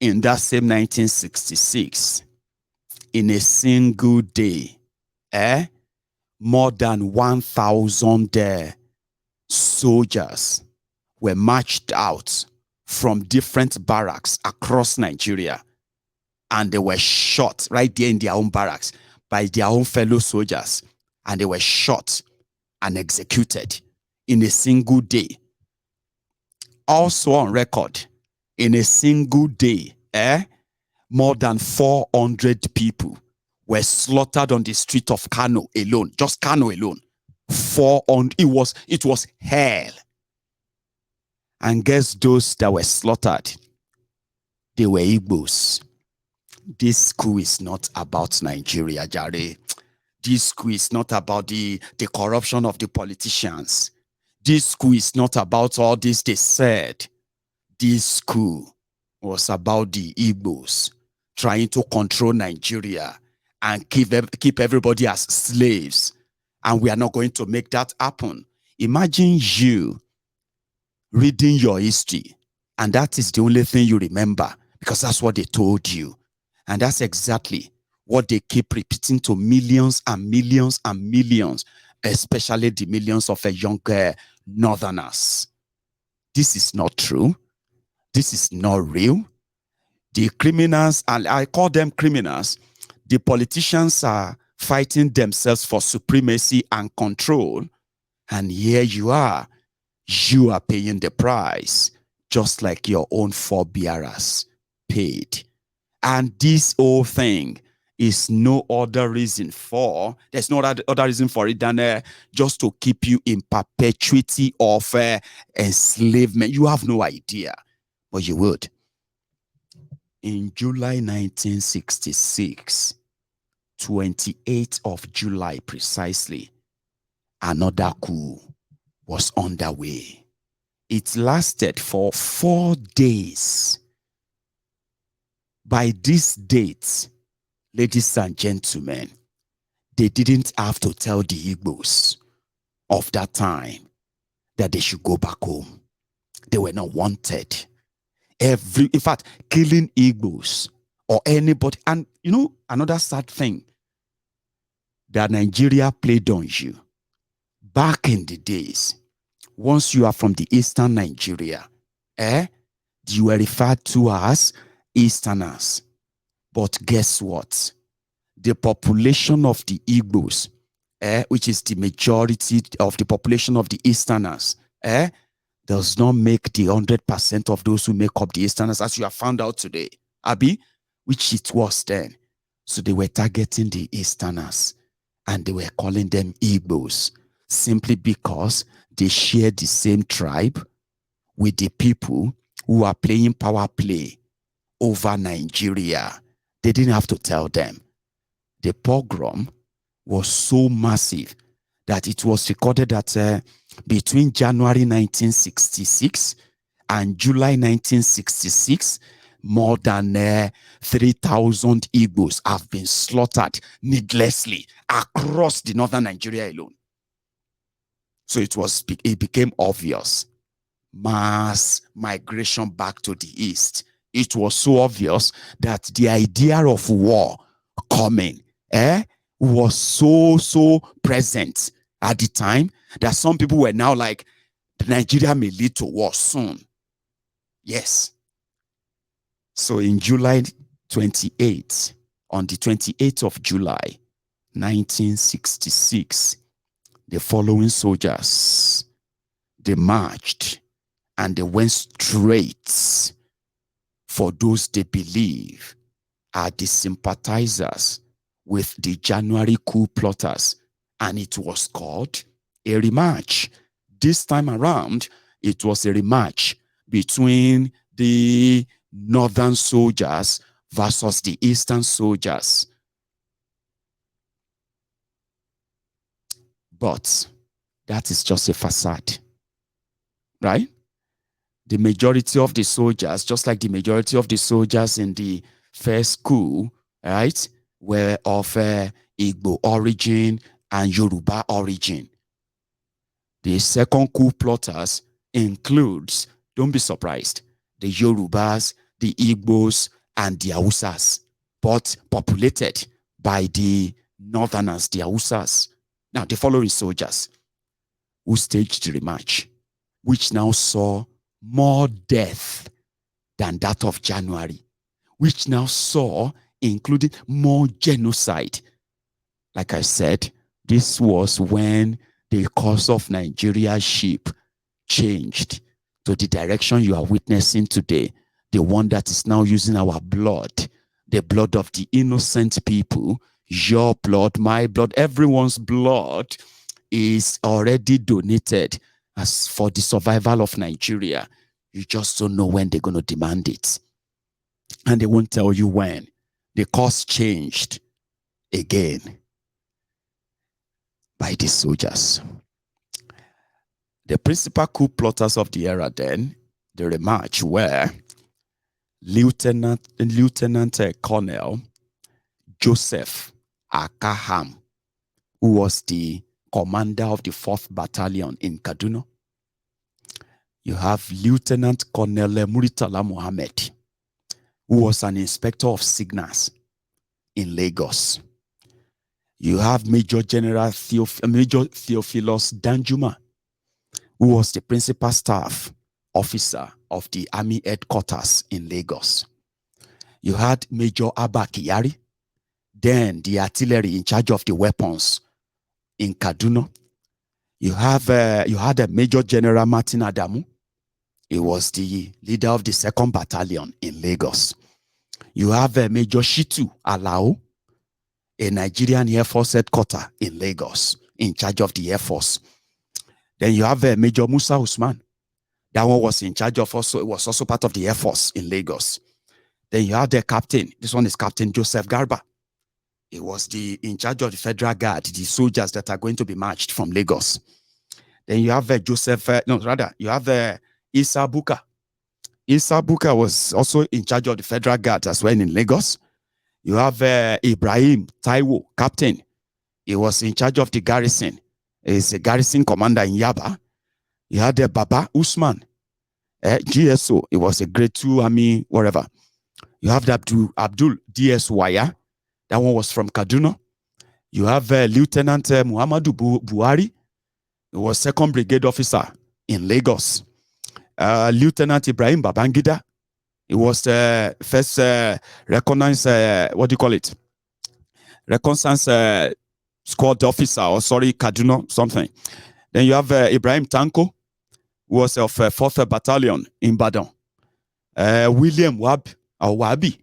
in that same 1966, in a single day, more than 1,000 soldiers were marched out from different barracks across Nigeria, and they were shot right there in their own barracks by their own fellow soldiers, and they were shot and executed in a single day. Also on record, in a single day, more than 400 people were slaughtered on the street of Kanu alone, just Kanu alone. 400, it was hell. And guess those that were slaughtered? They were Igbos. This coup is not about Nigeria, Jare. This coup is not about the corruption of the politicians. This coup is not about all this they said. This coup was about the Igbos trying to control Nigeria and keep everybody as slaves. And we are not going to make that happen. Imagine you reading your history, and that is the only thing you remember because that's what they told you. And that's exactly what they keep repeating to millions and millions and millions, especially the millions of younger northerners. This is not true. This is not real. The criminals, and I call them criminals, the politicians are fighting themselves for supremacy and control. And here you are paying the price, just like your own forebearers paid. And this whole thing is no other reason for, there's no other reason for it than just to keep you in perpetuity of enslavement. You have no idea, but you would. In July 1966, 28th of July precisely, another coup was underway. It lasted for 4 days. By this date, ladies and gentlemen, they didn't have to tell the Igbos of that time that they should go back home. They were not wanted. In fact, killing Igbos or anybody. And you know, another sad thing that Nigeria played on you. Back in the days, once you are from the eastern Nigeria, you were referred to as Easterners. But guess what? The population of the Igbos, which is the majority of the population of the Easterners, does not make the 100% of those who make up the Easterners, as you have found out today, Abi, which it was then. So they were targeting the Easterners, and they were calling them Igbos, simply because they share the same tribe with the people who are playing power play over Nigeria. They didn't have to tell them. The pogrom was so massive that it was recorded that between January 1966 and July 1966, more than 3,000 Igbos have been slaughtered needlessly across the northern Nigeria alone. So it became obvious. Mass migration back to the east. It was so obvious that the idea of war coming was so present at the time that some people were now like, Nigeria may lead to war soon. Yes. So in July 28th, on the 28th of July, 1966, the following soldiers, they marched and they went straight for those they believe are the sympathizers with the January coup plotters, and it was called a rematch. This time around, it was a rematch between the northern soldiers versus the eastern soldiers. But that is just a facade, right? The majority of the soldiers, just like the majority of the soldiers in the first coup, right, were of Igbo origin and Yoruba origin. The second coup plotters includes, don't be surprised, the Yorubas, the Igbos, and the Hausas, but populated by the northerners, the Hausas. Now, the following soldiers who staged the rematch, which now saw more death than that of January, which now saw, including more genocide. Like I said, this was when the course of Nigeria's ship changed to the direction you are witnessing today, the one that is now using our blood, the blood of the innocent people, your blood, my blood, everyone's blood is already donated as for the survival of Nigeria. You just don't know when they're going to demand it. And they won't tell you when. The course changed again by the soldiers. The principal coup plotters of the era then, the rematch, were Lieutenant Colonel Joseph Akaham, who was the commander of the 4th Battalion in Kaduna. You have Lieutenant Colonel Muritala Mohammed, who was an inspector of signals in Lagos. You have Major General Major Theophilus Danjuma, who was the principal staff officer of the army headquarters in Lagos. You had Major Abba Kyari, then the artillery in charge of the weapons in Kaduna. You had a Major General Martin Adamu. He was the leader of the 2nd Battalion in Lagos. You have Major Shitu Alao, a Nigerian Air Force headquarters in Lagos, in charge of the Air Force. Then you have Major Musa Usman. That one was in charge of was also part of the Air Force in Lagos. Then you have the captain. This one is Captain Joseph Garba. He was in charge of the Federal Guard, the soldiers that are going to be marched from Lagos. Then you have you have Issa Buka. Issa Buka was also in charge of the Federal Guard as well in Lagos. You have Ibrahim Taiwo, captain. He was in charge of the garrison. He's a garrison commander in Yaba. You had Baba Usman, GSO. He was a grade 2 army, whatever. You have the Abdul DS Waya. That one was from Kaduna. You have Lieutenant Muhammadu Buhari. He was 2nd Brigade officer in Lagos. Lieutenant Ibrahim Babangida. He was the first reconnaissance, reconnaissance squad officer, or Kaduna, something. Then you have Ibrahim Tanko, who was of 4th Battalion in Badon. William Wabi,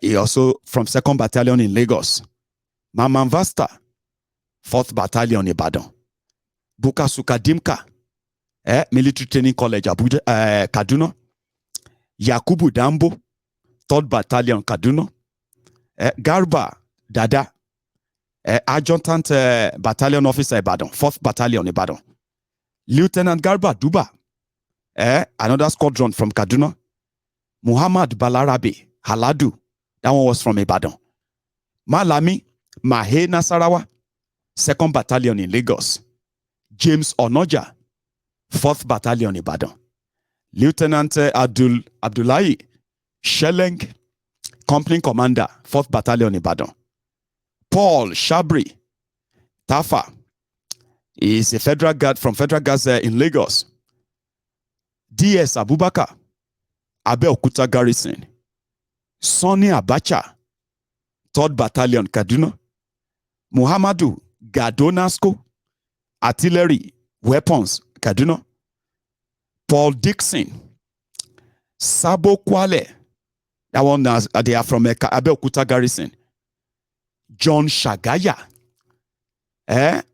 he also from 2nd Battalion in Lagos. Maman Vasta, 4th Battalion in Badon. Bukasuka Dimka, Military Training College, Abuja, Kaduna. Yakubu Dambo, 3rd Battalion, Kaduna. Garba Dada, Adjutant Battalion Officer, Ibadan, 4th Battalion, Ibadan. Lieutenant Garba Duba, another squadron from Kaduna. Muhammad Balarabe Haladu, that one was from Ibadan. Malami Mahe Nasarawa, 2nd Battalion in Lagos. James Onoja, 4th Battalion, Ibadan. Lieutenant Abdullahi Shelleng, Company Commander, 4th Battalion, Ibadan. Paul Shabri Tafa is a Federal Guard from Federal Guards in Lagos. DS Abubakar, Abeokuta Garrison. Sonny Abacha, 3rd Battalion, Kaduna. Muhammadu Gadonasco, Artillery, Weapons, Kaduna. Paul Dixon, Sabo Kwale, that one they are from Abeokuta Garrison. John Shagaya, that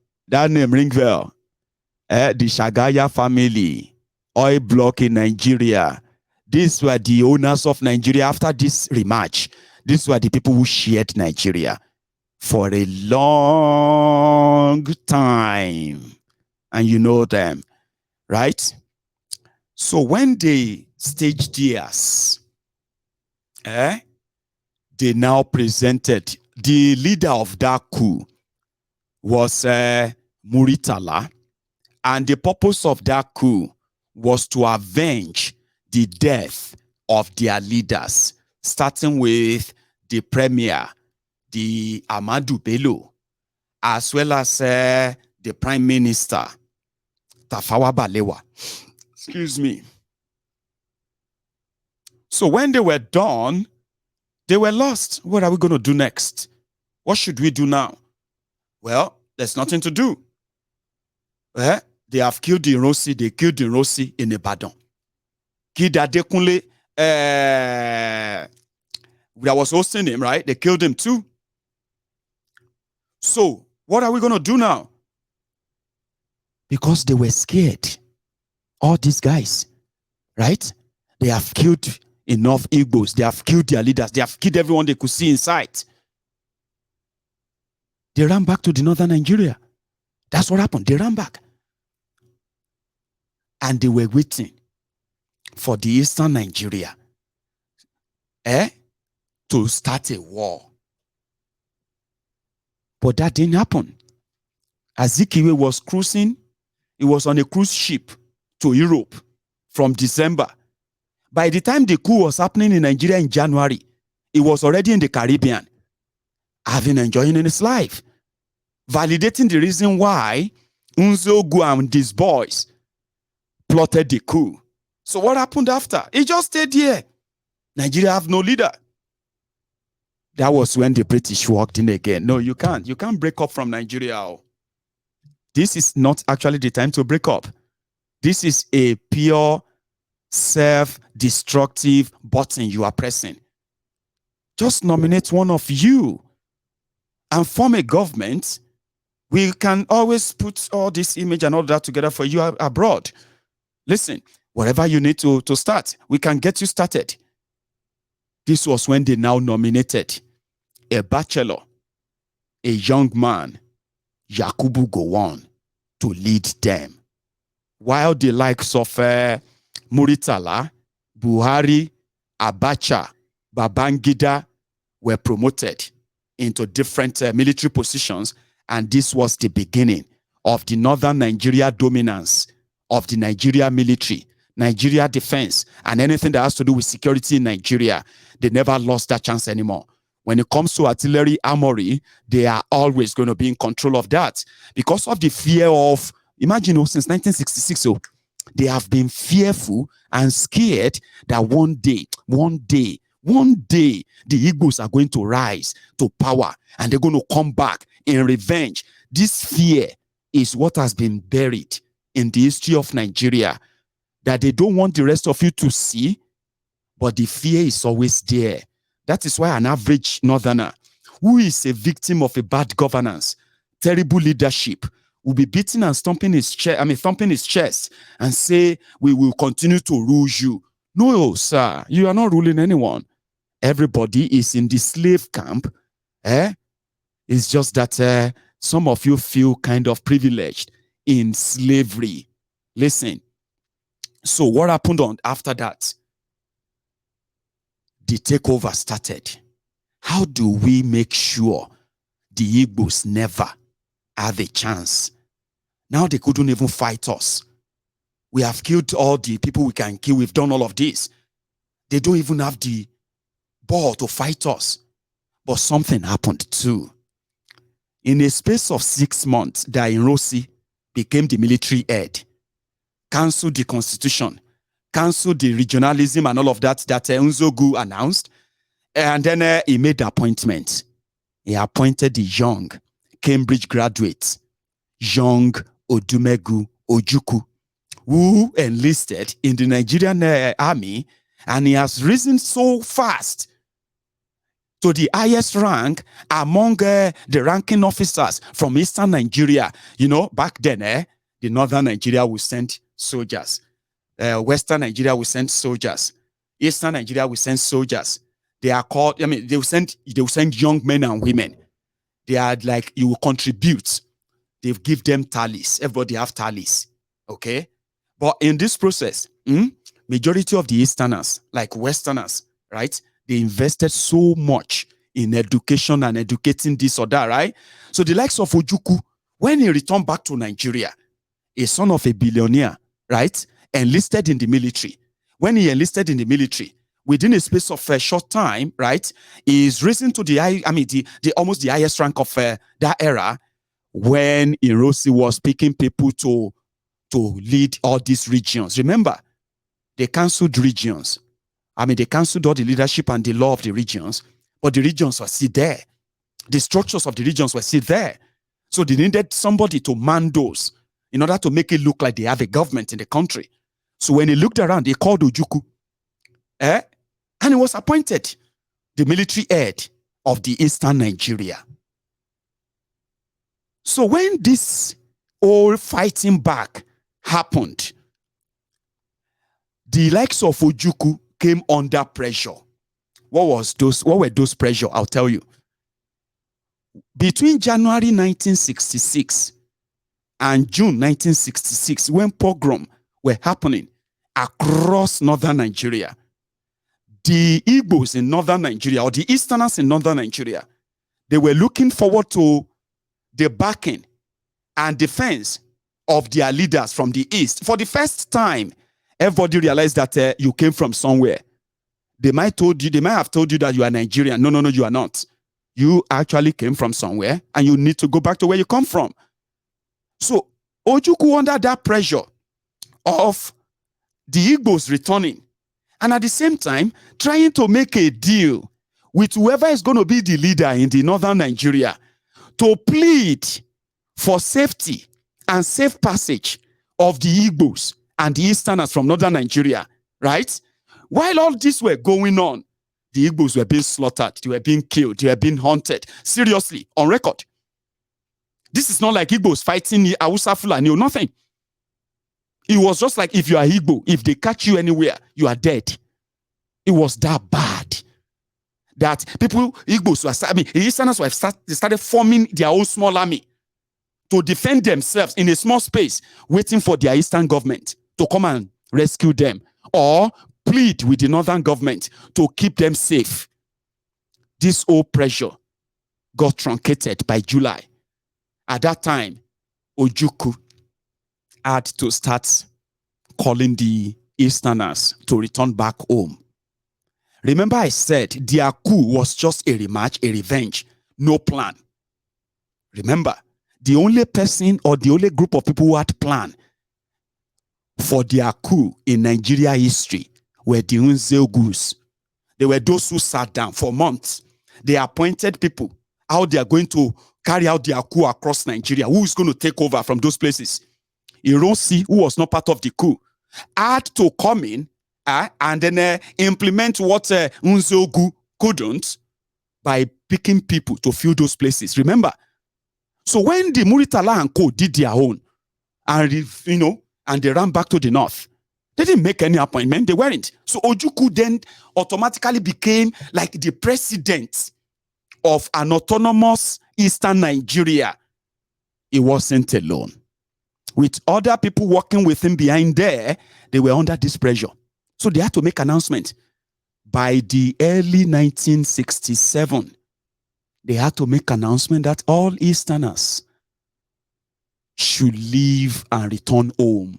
name ring bell. The Shagaya family, oil block in Nigeria. These were the owners of Nigeria after this rematch. These were the people who shared Nigeria for a long time. And you know them, right? So when they staged theirs, they now presented the leader of that coup was Muritala, and the purpose of that coup was to avenge the death of their leaders, starting with the premier, the Ahmadu Bello, as well as the prime minister, Tafawa Balewa. Excuse me. So when they were done, they were lost. What are we going to do next? What should we do now? Well, there's nothing to do. They have killed the Rossi. They killed the Rossi in Ibadan. Kid Adekunle, that was hosting him, right? They killed him too. So what are we going to do now? Because they were scared. All these guys, right? They have killed enough Igbos. They have killed their leaders. They have killed everyone they could see in sight. They ran back to the northern Nigeria. That's what happened. They ran back. And they were waiting for the eastern Nigeria to start a war. But that didn't happen. Azikiwe was cruising. He was on a cruise ship to Europe from December. By the time the coup was happening in Nigeria in January, he was already in the Caribbean, having enjoying in his life, validating the reason why Nzogu and these boys plotted the coup. So what happened after? He just stayed here. Nigeria have no leader. That was when the British walked in again. No, you can't. You can't break up from Nigeria. This is not actually the time to break up. This is a pure self-destructive button you are pressing. Just nominate one of you and form a government. We can always put all this image and all that together for you abroad. Listen, whatever you need to start, we can get you started. This was when they now nominated a bachelor, a young man, Yakubu Gowon, to lead them. While the likes of Muritala, Buhari, Abacha, Babangida were promoted into different military positions, and this was the beginning of the northern Nigeria dominance of the Nigeria military, Nigeria defense, and anything that has to do with security in Nigeria. They never lost that chance anymore. When it comes to artillery, armory, they are always going to be in control of that because of the fear of, imagine, since 1966, they have been fearful and scared that one day, the Igbos are going to rise to power and they're going to come back in revenge. This fear is what has been buried in the history of Nigeria that they don't want the rest of you to see, but the fear is always there. That is why an average northerner who is a victim of a bad governance, terrible leadership, will be beating and thumping his chest and say, we will continue to rule you. No, sir, you are not ruling anyone. Everybody is in the slave camp. It's just that some of you feel kind of privileged in slavery. Listen. So what happened after that? The takeover started. How do we make sure the Igbos never have a chance? Now they couldn't even fight us. We have killed all the people we can kill. We've done all of this. They don't even have the ball to fight us. But something happened too. In a space of 6 months, Dairosi became the military head, cancelled the constitution, cancelled the regionalism and all of that Nzogu announced. And then he made the appointment. He appointed the young Cambridge graduate, young Odumegu Ojukwu, who enlisted in the Nigerian army, and he has risen so fast to the highest rank among the ranking officers from Eastern Nigeria. You know, back then, the Northern Nigeria would send soldiers. Western Nigeria will send soldiers. Eastern Nigeria will send soldiers. They are called, they will send young men and women. They are like, you will contribute. They give them tallies. Everybody have tallies. Okay? But in this process, majority of the Easterners, like Westerners, right? They invested so much in education and educating this or that, right? So the likes of Ojukwu, when he returned back to Nigeria, a son of a billionaire, right? Enlisted in the military. When he enlisted in the military, within a space of a short time, right, he is risen to the almost the highest rank of that era, when Irosi was picking people to lead all these regions. Remember, they cancelled regions. They cancelled all the leadership and the law of the regions, but the regions were still there. The structures of the regions were still there. So they needed somebody to man those in order to make it look like they have a government in the country. So when he looked around, he called Ojukwu, and he was appointed the military head of the Eastern Nigeria. So when this whole fighting back happened, the likes of Ojukwu came under pressure. What were those pressure? I'll tell you. Between January 1966 and June 1966, when pogroms were happening across northern Nigeria, the Igbos in northern Nigeria, or the Easterners in northern Nigeria, they were looking forward to the backing and defense of their leaders from the East. For the first time, everybody realized that you came from somewhere. They might have told you that you are Nigerian. No, you are not. You actually came from somewhere, and you need to go back to where you come from. So Ojukwu, under that pressure of the Igbos returning, and at the same time trying to make a deal with whoever is going to be the leader in the northern Nigeria to plead for safety and safe passage of the Igbos and the Easterners from northern Nigeria, right? While all this were going on, the Igbos were being slaughtered, they were being killed, they were being hunted, seriously, on record. This is not like Igbos fighting the Hausa Fulani or nothing. It was just like, if you are Igbo, if they catch you anywhere, you are dead. It was that bad. That people, Igbos, the Easterners started forming their own small army to defend themselves in a small space, waiting for their Eastern government to come and rescue them, or plead with the Northern government to keep them safe. This whole pressure got truncated by July. At that time, Ojukwu had to start calling the Easterners to return back home. Remember, I said their coup was just a rematch, a revenge, no plan. Remember, the only person or the only group of people who had planned for their coup in Nigeria history were the Nzeogus. They were those who sat down for months. They appointed people, how they are going to carry out their coup across Nigeria, who is going to take over from those places. Ironsi, who was not part of the coup, had to come in and then implement what Nzeogu couldn't by picking people to fill those places. Remember? So when the Muritala and co did their own, and and they ran back to the north, they didn't make any appointment. They weren't. So Ojukwu then automatically became like the president of an autonomous Eastern Nigeria. He wasn't alone. With other people working with him behind there, they were under this pressure. So they had to make an announcement. By the early 1967, they had to make an announcement that all Easterners should leave and return home.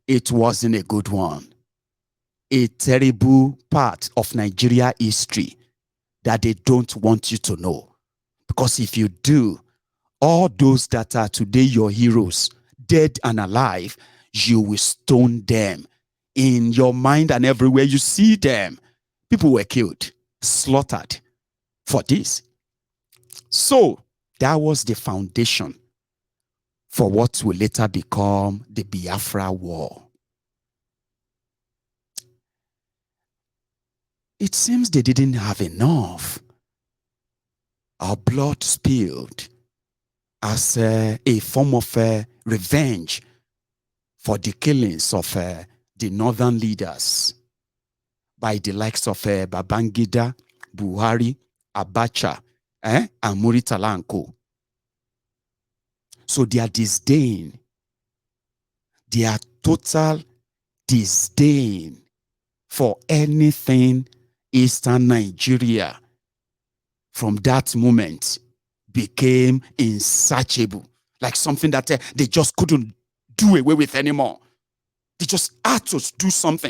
It wasn't a good one. A terrible part of Nigeria history that they don't want you to know. Because if you do, all those that are today your heroes, dead and alive, you will stone them. In your mind and everywhere you see them, people were killed, slaughtered for this. So that was the foundation for what will later become the Biafra War. It seems they didn't have enough. Our blood spilled as a form of revenge for the killings of the northern leaders by the likes of Babangida, Buhari, Abacha, and Muritala and co. So their disdain, their total disdain for anything Eastern Nigeria from that moment became insatiable, like something that they just couldn't do away with anymore. They just had to do something.